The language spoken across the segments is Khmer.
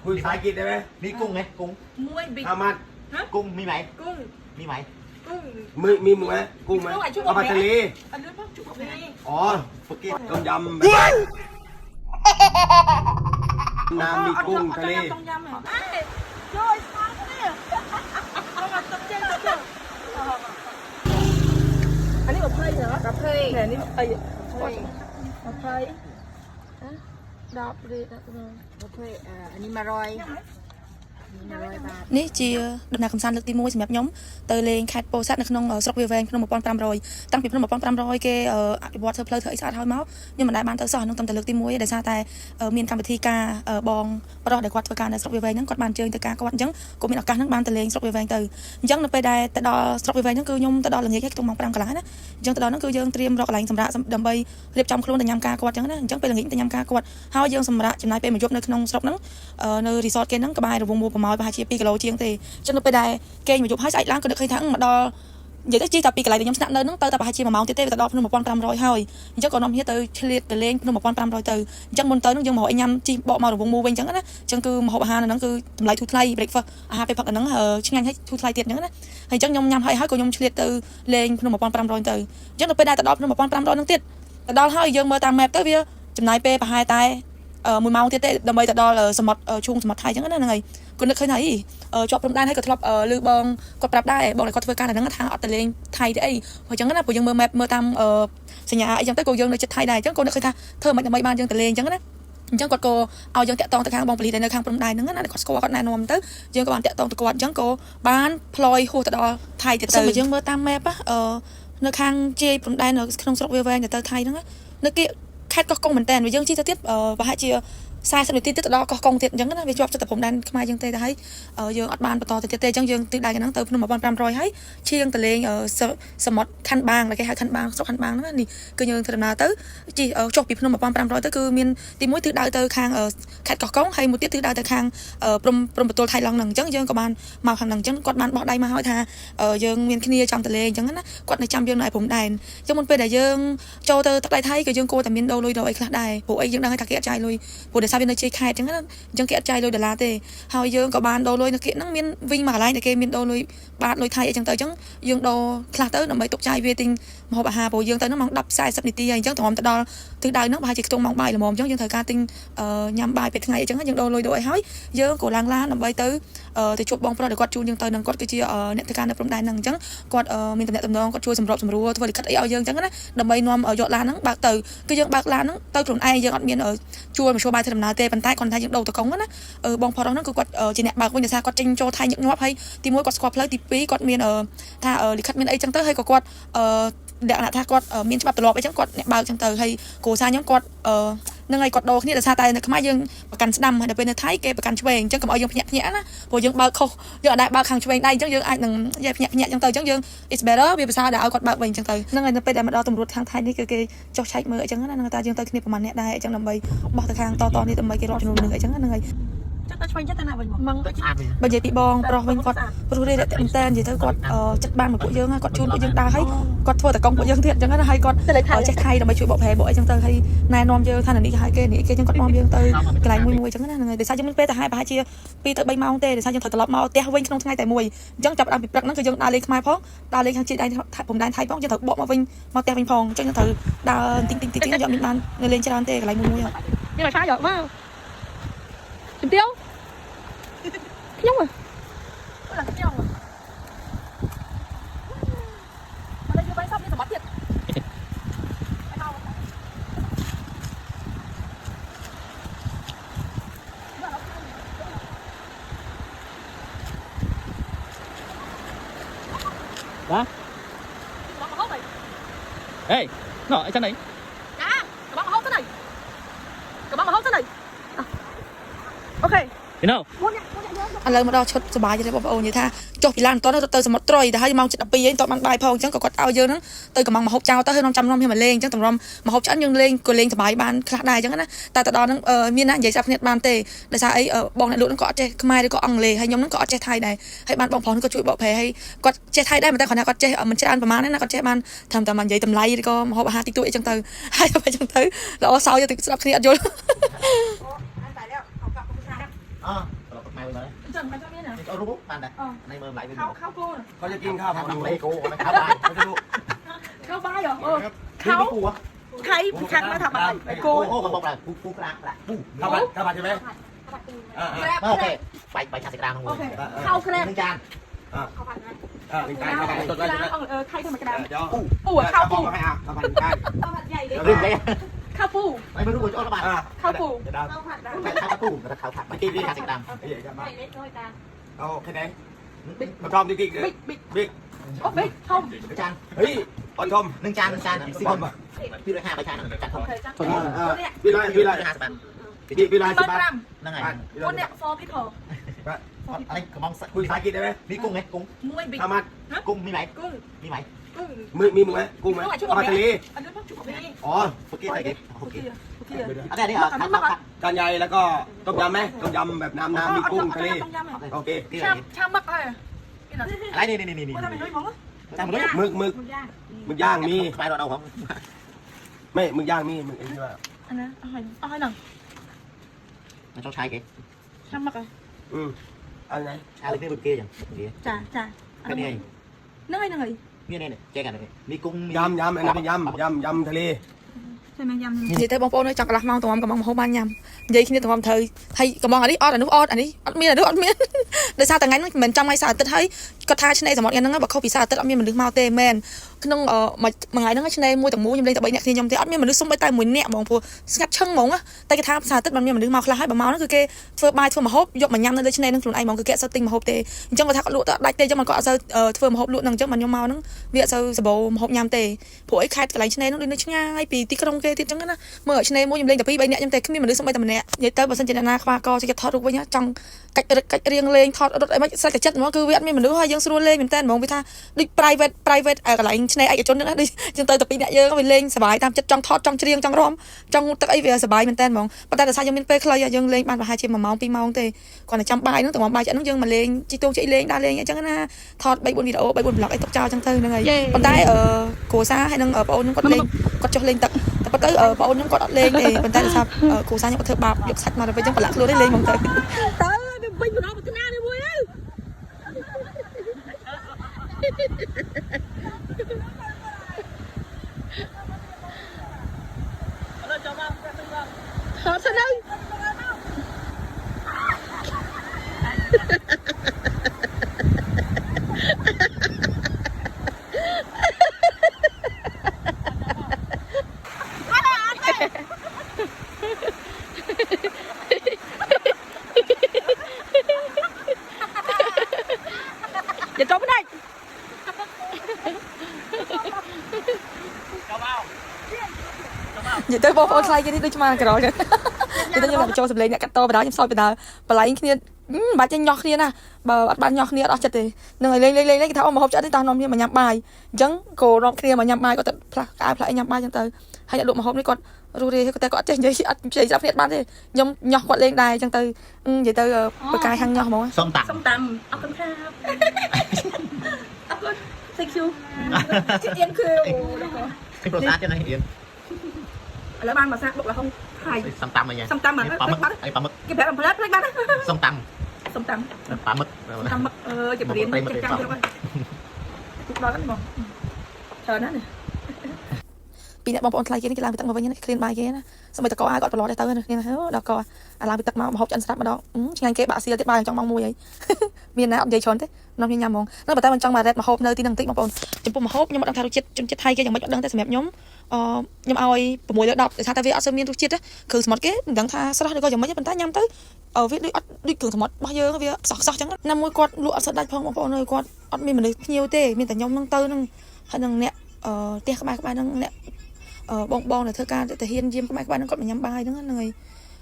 คุยภาษาอังกฤษได้ไหมมีกุ้งไหมกุ้งมวยบิ๊กเอามากุ้งมีไหมกุ้งมีไหมกุ้งมีไหมกุ้งไหมเอามาทะเลอ๋อปกติต้มยำน้ำมีกุ้งทะเลอันนี้กับเพยเหรอกับเพยแต่นี่เพยกับเพยดอกเลยดอกเลยกับเพยอันนี้มารอยនេះជាដំណើរកំសាន្តលើកទី1សម្រាប់ខ្ញុំទៅលេងខេត្តពោធិ៍សាត់នៅក្នុងស្រុកវាលវែងក្នុង1500តាំងពីក្នុង1500គេអភិវឌ្ឍធ្វើផ្លូវធ្វើអីស្អាតហើយមកខ្ញុំមិនដែលបានទៅសោះក្នុងតែលើកទី1ដោយសារតែមានកម្មវិធីការបងប្រុសដែលគាត់ធ្វើការនៅស្រុកវាលវែងហ្នឹងគាត់បានជើញទៅការគាត់អញ្ចឹងក៏មានឱកាសហ្នឹងបានទៅលេងស្រុកវាលវែងទៅអញ្ចឹងនៅពេលដែលទៅដល់ស្រុកវាលវែងហ្នឹងគឺខ្ញុំទៅដល់ល្ងាចហើយខ្ទង់ម៉ោង5កន្លះណាអញ្ចឹងទៅដល់ហ្នឹងគឺយើងត្រៀមរកកន្លែងសម្រាប់ដើម្បីរៀបចំខ្លួនទៅញ៉ាំការគាត់អញ្ចឹងណាអញ្ចឹងពេលល្ងាចទៅញ៉ាំការគាត់ហើយយើងសម្រាប់ចំណាយពេលមួយយប់នៅក្នុងស្រុកហ្នឹងនៅរីសតគេហ្នឹងក្បែររវងមូលប្រម៉ោយប្រហែលជា2គីឡូជាងទេចឹងនៅពេលដែលគេមកយប់ហើយស្អែកឡើងក៏នឹកឃើញថាមកដល់និយាយទៅជីតែពីកន្លែងដែលខ្ញុំស្នាក់នៅហ្នឹងទៅតែប្រហែលជា1ម៉ោងទៀតទេទៅដល់ភ្នំ1500ហើយអញ្ចឹងក៏នាំគ្នាទៅឆ្លៀតទៅលេងភ្នំ1500ទៅអញ្ចឹងមុនទៅហ្នឹងយើងមកឲ្យញ៉ាំជីបកមករវងមូលវិញអញ្ចឹងណាអញ្ចឹងគឺម្ហូបអាហារនៅហ្នឹងគឺតម្លៃធូរថ្លៃ breakfast អាហារពេលផឹកហ្នឹងឆ្ងាញ់ហើយធូរថ្លៃទៀតអញ្ចឹងណាហើយអញ្ចឹងខ្ញុំញ៉ាំហើយក៏ខ្ញុំឆ្លៀតទៅលេងភ្នំ1500ទៅអញ្ចឹងនៅពេលដែលទៅដល់ភ្នំ1500ហ្នឹងទៀតទៅដល់ហើយយើងមើលតាម map ទៅវាចំណាយពេលប្រហែលតែ1ម៉ោងទៀតទេដើម្បីទៅដល់សមុទ្រឈូងសមុទ្រថៃអញ្ចឹងណាហ្នឹងហើយក៏នឹកឃើញថាជាប់ព្រំដែនហើយក៏ធ្លាប់ឮបងគាត់ប្រាប់ដែរបងដែលគាត់ធ្វើការនៅហ្នឹងថាអត់ទៅលេងថៃទេអីព្រោះអញ្ចឹងណាព្រោះយើងមើល map មើលតាមសញ្ញាអីចឹងទៅក៏យើងនៅចិត្តថៃដែរអញ្ចឹងក៏នឹកឃើញថាធ្វើមិនដើម្បីបានយើងទៅលេងអញ្ចឹងណាអញ្ចឹងគាត់ក៏ឲ្យយើងតាក់ទងទៅខាងបងប៉ូលីសដែលនៅខាងព្រំដែនហ្នឹងណាគាត់ស្គាល់គាត់ណែនាំទៅយើងក៏បានតាក់ទងទៅគាត់អញ្ចឹងក៏បានផ្លយហួសទៅដល់ថៃទៀតទៅយើងមើលតាម map នៅខាងជាយព្រំដែននៅក្នុងស្រុកវាលវែងទៅថៃហ្នឹងនៅគេខេត្តកោះកុងមែនតើយើងជិះទៅទៀតប្រហែលជា40នាទីទៀតទៅដល់កោះកុងទៀតអញ្ចឹងណាវាជាប់ចិត្តតែព្រំដែនខ្មែរយើងទេតែហើយយើងអត់បានបន្តទៅទៀតទេអញ្ចឹងយើងទិញដៃហ្នឹងទៅភ្នំ1500ហើយឈៀងទៅលេងសមុទ្រខណ្ឌបាងគេហៅខណ្ឌបាងស្រុកខណ្ឌបាងហ្នឹងនេះគឺយើងធ្វើដំណើរទៅជិះចុះពីភ្នំ1500ទៅគឺមានទី1ទិសដៅទៅខាងខេត្តកោះកុងហើយមួយទៀតទិសដៅទៅខាងព្រំប្រទល់ថៃឡង់ហ្នឹងអញ្ចឹងយើងក៏បានមកខាងហ្នឹងអញ្ចឹងគាត់បានបោះដៃមកហើយថាយើងមានគ្នាចង់ទៅលេងអញ្ចឹងណាគាត់នៅចាំយើងនៅឯព្រំដែនអញ្ចឹងមុនពេលដែលយើងចូលទៅទឹកដីថៃក៏យើងគួរតែមានដូរលុយដូរអីខ្លះដែរព្រោះអីយើងដឹងថាគេអត់ចាយលុយព្រោះដោយសារវានៅជាយខេត្តអញ្ចឹងណាអញ្ចឹងគេអត់ចាយលុយដុល្លារទេហើយយើងក៏បានដូរលុយនៅគេហ្នឹងមានវិញមកកន្លែងដែលគេមានដូរលុយបាតលុយថៃអីចឹងទៅអញ្ចឹងយើងដូរខ្លះទៅដើម្បីទុកចាយវាទិញម្ហូបអាហារព្រោះយើងទៅហ្នឹងម៉ោង10:40នាទីហើយអញ្ចឹងត្រឹមទៅដល់ទិសដៅហ្នឹងប្រហែលជាខ្ទង់ម៉ោងបាយល្មមអញ្ចឹងយើងត្រូវការទិញញ៉ាំបាយពេលថ្ងៃអញ្ចឹងយើងដូរលុយដូរអីហើយយើងក៏ឡើងឡានដើម្បីទៅជួបបងប្រុសដែលគាត់ជួលយើងទៅនឹងគាត់គឺជាអ្នកធ្វើការនៅព្រំដែនហ្នឹងអញ្ចឹងគាត់មានតំណែងតំណងគាត់ជួយសម្របសម្រួលធ្វើលិខិតអីឲ្យយើងអញ្ចឹងណាដើម្បីនាំយកឡានហ្នឹងបើកទៅគឺយើងបើកឡានហ្នឹងទៅខ្លួនឯងយើងអត់មានជួលមធ្យោបាយធ្វើដំណើរទេប៉ុន្តែគាត់ថាយើងដូរទៅកុងណាបងប្រុសហ្នឹងគឺគាត់ជាអ្នកបើកវិញដោយសារគាត់ចេញចូលថៃញឹកញាប់ហើយទី1គាត់ស្គាល់ផ្លូវទី2គាត់មានថាលិខិតមានអីចឹងទៅហើយក៏គាត់លក្ខណៈថាគាត់មានច្បាប់ទម្លាប់អីចឹងគាត់អ្នកបើកចឹងទៅហើយគ្រូសាខ្ញុំគាត់នឹងឲ្យគាត់ដូរគ្នាដោយសារតែនៅខ្មែរយើងប្រកាន់ស្ដាំហើយដល់ពេលនៅថៃគេប្រកាន់ឆ្វេងអញ្ចឹងកុំឲ្យយើងភ្ញាក់ណាព្រោះយើងបើកខុសយើងអត់ដែរបើកខាងឆ្វេងដែរអញ្ចឹងយើងអាចនឹងភ្ញាក់អញ្ចឹងទៅអញ្ចឹងយើង it's better វាភាសាដែលឲ្យគាត់បើកវិញអញ្ចឹងទៅហ្នឹងហើយនៅពេលដែលមកដល់តម្រួតខាងថៃនេះគឺគេចុះឆែកមើលអញ្ចឹងណាហ្នឹងតែយើងទៅគ្នាប្រហែលអ្នកដែរអញ្ចឹងដើម្បីបោះទៅខាងតនេះដើម្បីគេរកចំនួននឹងអញ្ចឹងហ្នឹងហើយចិត្តតែឆ្វេងចិត្តតែណាវិញមកស្អាតវិញបើនិយាយពីបងប្រុសវិញគាត់ព្រោះរេតែមែនតើនិយាយទៅគាត់ចិត្តបានមកពួកយើងគាត់ជូនពួកយើងដើរហើយគាត់ធ្វើតកង់ពួកយើងទៀតអញ្ចឹងណាហើយគាត់ចេះថៃដើម្បីជួយបកប្រែបកអីចឹងទៅហើយណែនាំយើងថានេះហើយគេនេះគេចឹងគាត់នាំយើងទៅកន្លែងមួយអញ្ចឹងណាហ្នឹងហើយដោយសារយើងមានពេលតែហើយប្រហែលជា2ទៅ3ម៉ោងទេដោយសារយើងត្រូវត្រឡប់មកផ្ទះវិញក្នុងថ្ងៃតែមួយអញ្ចឹងចាប់ដើមពីព្រឹកហ្នឹងគឺយើងដើរលេងខ្មែរផងដើរលេងខាងជាតិដៃព្រំដែនថៃផងយើងត្រូវបកមកវិញមកផ្ទះវិញផងអញ្ចឹងយើងត្រូវដើរទីងយើងអត់មានបាននៅលេងច្រើនទេកន្លែងមួយយើងឲ្យឆាយកមកជំទាវខ្ញុំហ៎là cái nhau rồi mà đây như vậy sắp đi tầm bắt thiệt đó ê nó ở trên này dạ cái bóng mà hốt thế này cái bóng mà hốt thế này ok you know ឥឡូវមកដល់ឈុតសុបាយទេបងប្អូននិយាយថាចុះពីឡានតទៅទៅសមុទ្រត្រុយទៅហើយម៉ោង 7:12 ឯងតបានបាយផងអញ្ចឹងក៏គាត់ឲ្យយើងហ្នឹងទៅកំងមហូបចោលទៅហើយនាំចាំនាំខ្ញុំមកលេងអញ្ចឹងតម្រាំមហូបឆ្អិនយើងលេងក៏លេងសុបាយបានខ្លះដែរអញ្ចឹងណាតែទៅដល់ហ្នឹងមានណានិយាយស្រាប់គ្នាបានទេដោយសារអីបងអ្នកលក់ហ្នឹងក៏អត់ចេះខ្មែរឬក៏អង់គ្លេសហើយខ្ញុំហ្នឹងក៏អត់ចេះថៃដែរហើយបានបងប្រុសហ្នឹងក៏ជួយបកប្រែហើយគាត់ចេះថៃដែរតែគាត់ថាគាត់ចេះមិនច្រើនប្រហែលណាគាត់ចេះបានធ្វើតែមកនិយាយតម្លៃឬក៏មហូបអាហារតិចតួចអីចឹងទៅហើយទៅអញ្ចឹងទៅល្អសោយទៅស្ដាប់គ្នាអត់យល់เอารูปมันนะในมือไหลไปหมด ข้าวโพด เขาจะกินข้าวผัดหนูเลยกูข้าวบ้านเขาจะรู้ ข้าวบ้ายเหรอ ข้าวปูอ่ะ ไทยชักมาทำอะไรไอโก โอ้เขาบอกอะไรปูกลางปลาปูข้าวผัดใช่ไหมโอเคไปชาติกลางของมึง ข้าวแครบ หนึ่งจาน ข้าวผัดนะ หนึ่งจานข้าวผัดต้นไม้ใช่ไหม ไทยธรรมดา เดี๋ยว ปูข้าวปู ให้อ่ะข้าวผัดจาน ข้าวผัดใหญ่เลย เรื่องเลย ข้าวปู ไม่รู้กูจะเอาข้าวผัด ข้าวปู จะดาว ข้าวผัดนะ ข้าวปูกับข้าวผัดเมื่อกี้ที่ชาติกลาง ใหญ่เล็กน้อยกลาง เอาแค่ไหนมาชมดิกิ๊กบิ๊ก โอ้บิ๊กทอม จานเฮ้ยปอนชมหนึ่งจานสิบคนพี่เลย5ไปจานจัดทอม เคยจ้าง พี่เลย50 บาทพี่เลย10 บาทนั่งไง คนเนี่ยฟอร์พี่ขอ อะไรกระมองคุยภาษาอังกฤษได้ไหมมีกุ้งไหมกุ้ง มวยบิ๊ก ทำมากุ้งมีไหม กุ้ง มีไหม กุ้ง มีมึงไหมกุ้งไหมเอามาทะเล อันนี้ต้องจุกพี่ อ๋อเมื่อกี้ใส่กิ๊กโอเค พี่ อันนี้จานใหญ่แล้วก็ต้มยำไหมต้มยำแบบน้ำมีกุ้งทะเลโอเค ชามมักเลย อะไรนี่ ว่าทำไมไม่มองวะ จานมึกย่างมีไปเราเอาของไม่มึกย่างมีมึกไอ้ที่ว่า อันนั้นเอาให้หนัง มันต้องใช้กิ๊ก ชามมักเลย อันไหนอะไรนี่มึกเกี้ยอย่างนี้ จ้า แค่นี้เอง นั่งไงนี่แจกันเลยมีกุ้งยำอันนี้ยำทะเล ใช่ไหมยำ និយាយទៅបងប្អូនអើយចង់កន្លះម៉ោងតំកំងមហូបបានញ៉ាំនិយាយគ្នាតំត្រូវហើយកំងអានេះអត់អានោះអត់អានេះអត់មានអានោះអត់មានដោយសារតែថ្ងៃហ្នឹងមិនចាំថ្ងៃសៅរ៍អាទិត្យហើយគាត់ថាឆ្នេរសមុទ្រហ្នឹងបើខុសពីសៅរ៍អាទិត្យអត់មានមនុស្សមកទេមែនក្នុងមួយថ្ងៃហ្នឹងឆ្នេរមួយទាំងមូលខ្ញុំលេងតែ3នាក់គ្នាខ្ញុំទេអត់មានមនុស្សសុំតែមួយនាក់ហ្មងព្រោះស្ងាត់ឈឹងហ្មងតែគេថាសៅរ៍អាទិត្យមិនមានមនុស្សមកខ្លះហើយបើមកហ្នឹងគឺគេធ្វើបាយធ្វើម្ហូបយកមកញ៉ាំនៅលើឆ្នេរហ្នឹងខ្លួនឯងហ្មងគឺគេអត់សូវទិញម្ហូបទេអញ្ចឹងគាត់ថាគាត់លក់ទៅដាច់ទេអញ្ចឹងមិនគាត់អត់សូវធ្វើម្ហូបលក់ហ្នឹងអញ្ចឹងមិនខ្ញុំមកហ្នឹងវាអត់សូវសបោម្ហូបញ៉ាំទេព្រោះអីខេត្តកន្លែងឆ្នេរហ្នឹងដូចនៅឆ្ងាយពីទីក្រុងគេទៀតអញ្ចឹងណាមើលឆ្នេរមួយខ្ញុំលេងតែ2 3នាក់ខ្ញុំតែគ្មានមនុស្សសូម្បីតែម្នាក់និយាយទៅបើសិនជាអ្នកណាខ្វះកចូលចិត្តថតរូបវិញចង់កាច់រៀងលេងថតរត់អីមិនស្រេចតែចិត្តហ្មងគឺវាអត់មានមនុស្សហើយយើងស្រួលលេងមែនតើហ្មងវាថាដូច private កន្លែងឆ្នេរឯកជនហ្នឹងណាដូចយើងទៅតែ2នាក់យើងវាលេងសប្បាយតាមចិត្តចង់ថតចង់ច្រៀងចង់រាំចង់ទឹកអីវាសប្បាយមែនតើហ្មងប៉ុន្តែដោយសារយើងមានពេលខ្លីយើងលេងបានប្រហែលជា1 ម៉ោង 2 ម៉ោងទេគាត់តែចាំបាយហ្នឹងតែបាយឆ្អិនហ្នឹងយើងមកលេងជីតងជីលេងដើរលេងអញ្ចឹងណាថត3 4 វីដេអូ3 4 blog អីទុកចោលអញ្ចឹងទៅហ្នឹងហើយប៉ុន្តែគ្រួសារហើយនឹងបងអូនខ្ញុំគាត់លេងគាត់ចុះលេងទឹកតែប៉ុន្តែបងអូនខ្ញុំគាត់អត់លេងទេប៉ុន្តែដោយសារគ្រួសារខ្ញុំគាត់ធ្វើបាបយកសាច់មកទៅវិញអញ្ចឹងប្រឡាក់ខ្លួនលេងហ្មងទៅវិញបណ្ដោះបទនានេះមួយទៅថតសិនទៅอย่าจบไม่ได้និយាយទៅបងប្អូនខ្លាយគេនេះដូចឆ្មាក្រោយទៅខ្ញុំមកចូលសម្លេងអ្នកកាត់តបដាខ្ញុំសោយបដាបលៃគ្នាបាច់ចេញញោះគ្នាណាបើអត់បានញោះគ្នាអត់ចិត្តទេនឹងឲ្យលេងគេថាអូមកហូបឆ្អិនទេតោះនាំគ្នាមកញ៉ាំបាយអញ្ចឹងក៏នាំគ្នាមកញ៉ាំបាយគាត់ទៅផ្លាស់ផ្លាស់ញ៉ាំបាយអញ្ចឹងទៅហើយអ្នកលក់មកហូបនេះគាត់រស់រាយគាត់តែគាត់អត់ចេះនិយាយអត់និយាយស្រាប់គ្នាបានទេខ្ញុំញោះគាត់លេងដែរអញ្ចឹងទៅនិយាយទៅបកាយខាងញោះហ្មងส้มตำអរគុណครับអរគុណ thank you ជិះអៀនគឺที่ประสาทจะไหนเอียน แล้วบ้านมาซักบอกแล้วห้องไทย ส้มตำอะไร ส้มตำเหมือน ปลาหมึกไอ้ปลาหมึก เก็บแบบมันพลัดเลยบ้าน ส้มต ส้มตำ ำปลาหมึก ตำเก็บเหรียญเก็บจังเลยทุกร้อยกันหมดเชิญนะเนี่ยពីអ្នកបងប្អូនខ្លាយគេនេះគេឡើងពីទឹកមកវិញណាឃ្លានបាយគេណាសម្បីតកអាគាត់ប្រឡោះដែរទៅនេះដល់កអាឡើងពីទឹកមកហូបឆ្អិនស្រាប់ម្ដងឆ្ងាញ់គេបាក់សៀលទៀតបាយចង់ម៉ោង1ហើយមានណាអត់និយាយច្រើនទេនាំខ្ញុំញ៉ាំហ្មងតែបើតែមិនចង់មករ៉េតមកហូបនៅទីហ្នឹងបន្តិចបងប្អូនចំពោះមកហូបខ្ញុំអត់ដឹងថារសជាតិជនជាតិថៃគេយ៉ាងម៉េចអត់ដឹងតែសម្រាប់ខ្ញុំខ្ញុំឲ្យ6 លើ 10ដោយសារតែវាអត់សូវមានរសជាតិគ្រឿងសមុទ្រគេមិនដឹងថាស្រស់ឬក៏យ៉ាងម៉េចប៉ុន្តែញ៉ាំទៅវាដូចអត់ដូចគ្រឿងសមុទ្ររបស់យើងវាខ្សោះចឹងណាមួយគាត់លក់អត់សូវដាច់ផងបងប្អូនអើយគាត់អត់មានមនុស្សភ្ញៀវទេមានតែខ្ញុំហ្នឹងទៅហ្នឹងហើយនឹងអ្នកផ្ទះក្បែរហ្នឹងអ្នកបងដែលធ្វើការទៅហ៊ានយាមក្បែរហ្នឹងគាត់មកញ៉ាំបាយហ្នឹងហ្នឹងហើយ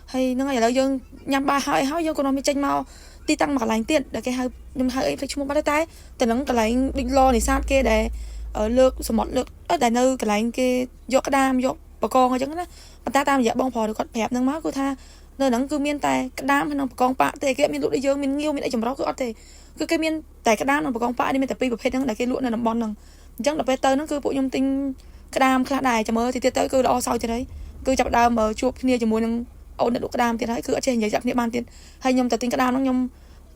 hay nó ngày là dương nhằm ba hỏi dương còn nó mới tranh mau ti tăng mặc lạnh tiện để cái hai nhưng hai ấy phải chung một bát tay từ nó cái lạnh định lo này sao kia để ở lược số một lược ở đại nơi cái lạnh kia dọc cái đam dọc bà con hay chẳng đó ta tam dạ bong phò được con hẹp nâng máu của tha nơi nó cứ miên tài cái đam hay nó con bạ thì cái miên lụa đi dương miên nghiêu miên lại chồng đó cứ thì cứ cái miên tài cái đam nó bà con bạ đi miên tập pi bậc hết nó cái lụa này làm bon nằng chẳng là Peter nó cứ bộ nhung tinh cái đam khá đài cho mơ thì tiết tới cứ đo sau cho đấy cứ chập đam mở chuột kia cho mùi nâng ôn được cái đam thì đấy cứ ở trên giấy chập ban tiền hay nhung tập tính cái đam nó nhung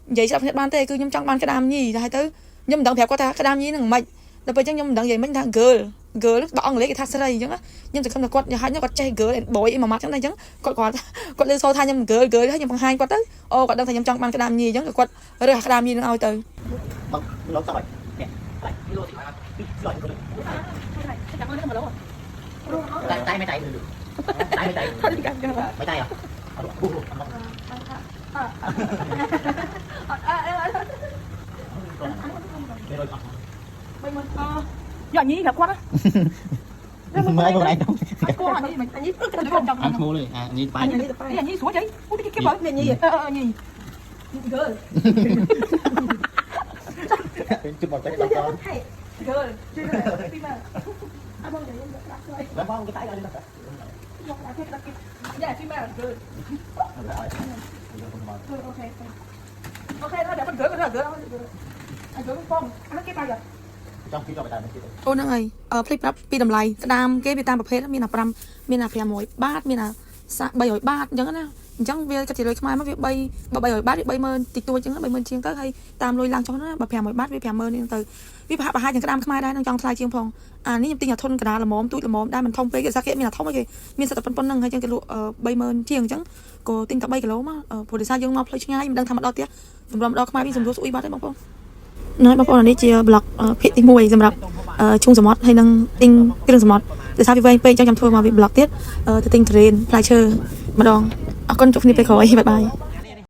giấy chập ban tê cứ nhung trong ban cái đam nhì hay tới nhung đặng phèo qua ta cái đam nhì nằng mạnh là bây giờ nhung đặng giấy mình thằng girl lúc bọn lấy cái thắt sợi chứ á nhung thì không là quật hai nhung quật chơi girl bội mà mặt chẳng này chứ quật lên sau thay nhung girl hết nhung bằng hai quật tới ô quật đang thay nhung trong ban cái đam nhì chứ quật rồi cái đam nhì nó ao từ Nó sao vậy? Nè, lại, cái lô thì phải loại tay mấy tay tay mấy tay mấy tay à giờ nhí là quá đó mấy con này đâu anh mua đi à nhí phải nhí xuống chứ cái bớt này nhí nhí girl chụp một cái con girl anh bông cái tay ra đi dạ phim mà girl ok thôi để mình gửi anh gửi phong anh cái tay rồi trong khi cho bài tài mình ô nè ơi flip up pi đầm lầy đam cái Việt Namประเภทมีนะ5มีนะ500 บาทมีนะ300 บาทចឹងណាអញ្ចឹងវាកាត់ជាលុយខ្មែរមកវា300 บาทវា30000តិចតួចចឹង30000ជាងទៅហើយតាមលុយឡើងចុះណាបើ500 បาทវា50000នេះទៅវាប្រហាក់ប្រហែលជាងក្តាមខ្មែរដែរនឹងចង់ថ្លៃជាងផងអានេះខ្ញុំទិញអាធុនកដាលល្មមទូចល្មមដែរមិនធំពេកគេសាគេមានអាធំគេមានសិតតែប៉ុណ្្នឹងហើយចឹងគេលក់30000ជាងអញ្ចឹងក៏ទិញតែ3គីឡូមកព្រោះដោយសារយើងមកផ្លូវឆ្ងាយមិនដឹងថាមកដល់ផ្ទះសម្រាប់ដល់ខ្មែរវាសម្រួលស្អុយបាត់ទេបងប្អូនnóiបងប្អូននេះជា blog ភាគទី1សម្រាប់ឈុងសមុទ្រហើយនឹងទិញគ្រឿងសមុទ្រដោយសារវាវែងពេកអញ្ចឹងខ្ញុំធ្វើមកវា blog ទៀតទៅទិញ terrain ផ្លែឈើម្ដងអរគុណជួបគ្នាពេលក្រោយបាយបាយ